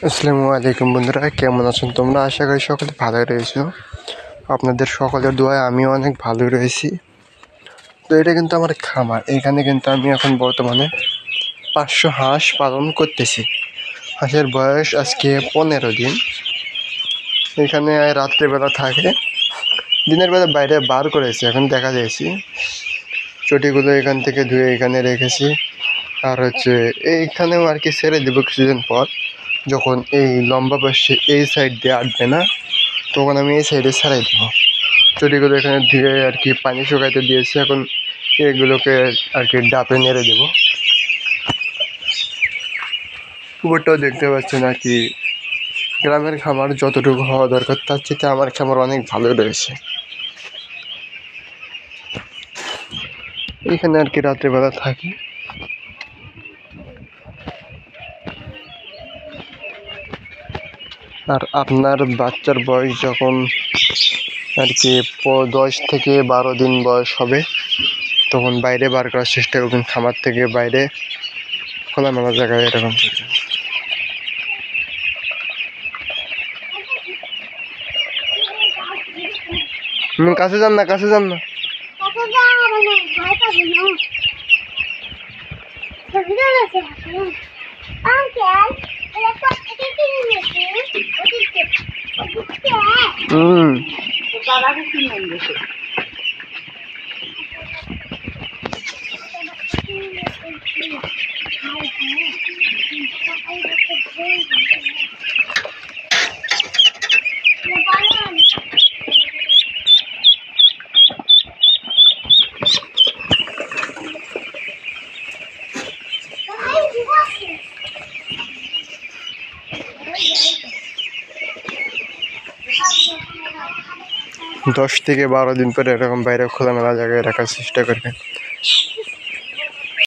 আসসালামু আলাইকুম বন্ধুরা, কেমন আছেন তোমরা? আশা করি সকলে ভালোই রয়েছো। আপনাদের সকলের দোয়ায় আমিও অনেক ভালোই রয়েছি। তো এটা কিন্তু আমার খামার। এখানে কিন্তু আমি এখন বর্তমানে 500 হাঁস পালন করতেছি। হাঁসের বয়স আজকে 15 দিন। এখানে রাত্রেবেলা থাকে, দিনের বেলা বাইরে বার করেছি, এখন দেখা যায়ছি। চটিগুলো এখান থেকে ধুয়ে এখানে রেখেছি। আর এইখানেও আর কি ছেড়ে দেবো কিছুদিন পর, যখন এই লম্বা পাশে এই সাইড দিয়ে আটবে না, তখন আমি এই সাইডে ছাড়াই দেবো। চটিগুলো এখানে ধুয়ে আর কি পানি শুকাইতে দিয়েছি, এখন এগুলোকে আর কি ডাপে নেড়ে দেবো। পুকুরটাও দেখতে পাচ্ছেন আর কি, গ্রামের খামার যতটুকু হওয়া দরকার তার চেয়ে আমার খামার অনেক ভালো রয়েছে। এখানে আর কি রাত্রেবেলা থাকি। আর আপনার বাচ্চার বয়স যখন আর কি 10 থেকে 12 দিন বয়স হবে, তখন বাইরে বার করার চেষ্টা করবেন, খামার থেকে বাইরে খোলামেলা জায়গায় এরকম। কাছে যান না, কাছে যান না। দশ থেকে 12 দিন পরে এরকম বাইরে খোলামেলা জায়গায় রাখার চেষ্টা করবেন।